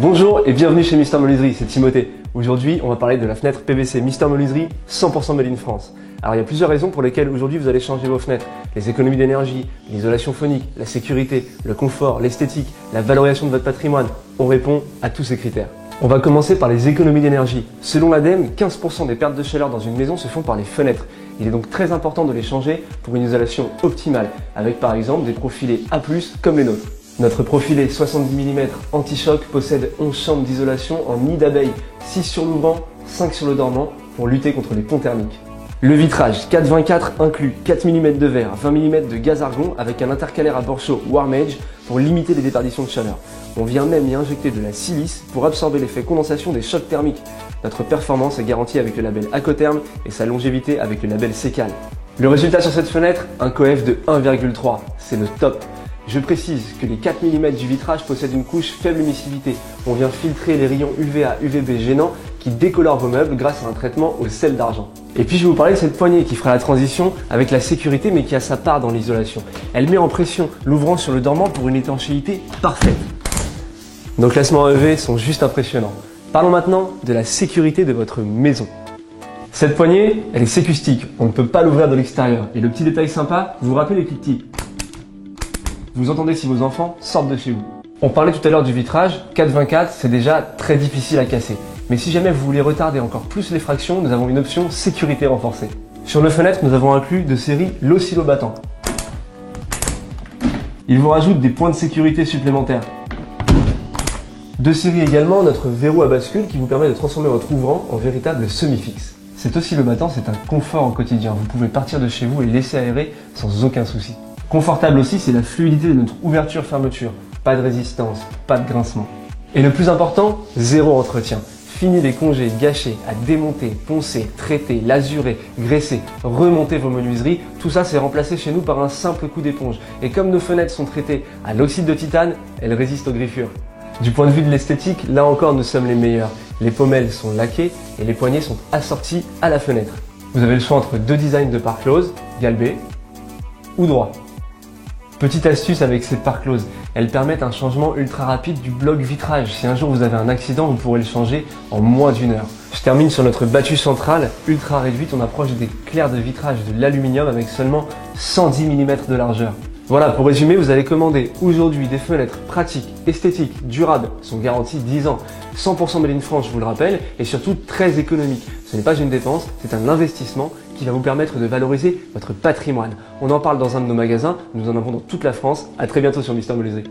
Bonjour et bienvenue chez Mister Menuiserie, c'est Timothée. Aujourd'hui, on va parler de la fenêtre PVC Mister Menuiserie 100% made in France. Alors il y a plusieurs raisons pour lesquelles aujourd'hui vous allez changer vos fenêtres. Les économies d'énergie, l'isolation phonique, la sécurité, le confort, l'esthétique, la valorisation de votre patrimoine. On répond à tous ces critères. On va commencer par les économies d'énergie. Selon l'ADEME, 15% des pertes de chaleur dans une maison se font par les fenêtres. Il est donc très important de les changer pour une isolation optimale, avec par exemple des profilés A+, comme les nôtres. Notre profilé 70 mm anti-choc possède 11 chambres d'isolation en nid d'abeille, 6 sur l'ouvrant, 5 sur le dormant, pour lutter contre les ponts thermiques. Le vitrage 4/24 inclut 4 mm de verre, 20 mm de gaz argon avec un intercalaire à bord chaud Warmage pour limiter les déperditions de chaleur. On vient même y injecter de la silice pour absorber l'effet condensation des chocs thermiques. Notre performance est garantie avec le label Acotherm et sa longévité avec le label Secal. Le résultat sur cette fenêtre, un coef de 1,3, c'est le top. Je précise que les 4 mm du vitrage possèdent une couche faible émissivité. On vient filtrer les rayons UVA, UVB gênants qui décolorent vos meubles grâce à un traitement au sel d'argent. Et puis je vais vous parler de cette poignée qui fera la transition avec la sécurité mais qui a sa part dans l'isolation. Elle met en pression l'ouvrant sur le dormant pour une étanchéité parfaite. Nos classements EV sont juste impressionnants. Parlons maintenant de la sécurité de votre maison. Cette poignée, elle est sécustique, on ne peut pas l'ouvrir de l'extérieur. Et le petit détail sympa, vous vous rappelez les cliquetis ? Vous entendez si vos enfants sortent de chez vous. On parlait tout à l'heure du vitrage, 4/24, c'est déjà très difficile à casser. Mais si jamais vous voulez retarder encore plus les fractions, nous avons une option sécurité renforcée. Sur nos fenêtres, nous avons inclus de série l'oscillobattant. Il vous rajoute des points de sécurité supplémentaires. De série également notre verrou à bascule qui vous permet de transformer votre ouvrant en véritable semi-fixe. Cet oscillobattant, c'est un confort au quotidien. Vous pouvez partir de chez vous et laisser aérer sans aucun souci. Confortable aussi, c'est la fluidité de notre ouverture-fermeture. Pas de résistance, pas de grincement. Et le plus important, zéro entretien. Fini les congés gâchés à démonter, poncer, traiter, lasurer, graisser, remonter vos menuiseries. Tout ça, c'est remplacé chez nous par un simple coup d'éponge. Et comme nos fenêtres sont traitées à l'oxyde de titane, elles résistent aux griffures. Du point de vue de l'esthétique, là encore, nous sommes les meilleurs. Les pommelles sont laquées et les poignées sont assorties à la fenêtre. Vous avez le choix entre deux designs de pare close, galbé ou droit. Petite astuce avec ces pare closes, elles permettent un changement ultra rapide du bloc vitrage. Si un jour vous avez un accident, vous pourrez le changer en moins d'1 heure. Je termine sur notre battue centrale, ultra réduite, on approche des clairs de vitrage de l'aluminium avec seulement 110 mm de largeur. Voilà, pour résumer, vous allez commander aujourd'hui des fenêtres pratiques, esthétiques, durables, sont garanties 10 ans, 100% made in France, je vous le rappelle, et surtout très économiques. Ce n'est pas une dépense, c'est un investissement qui va vous permettre de valoriser votre patrimoine. On en parle dans un de nos magasins, nous en avons dans toute la France. À très bientôt sur Mister Menuiserie.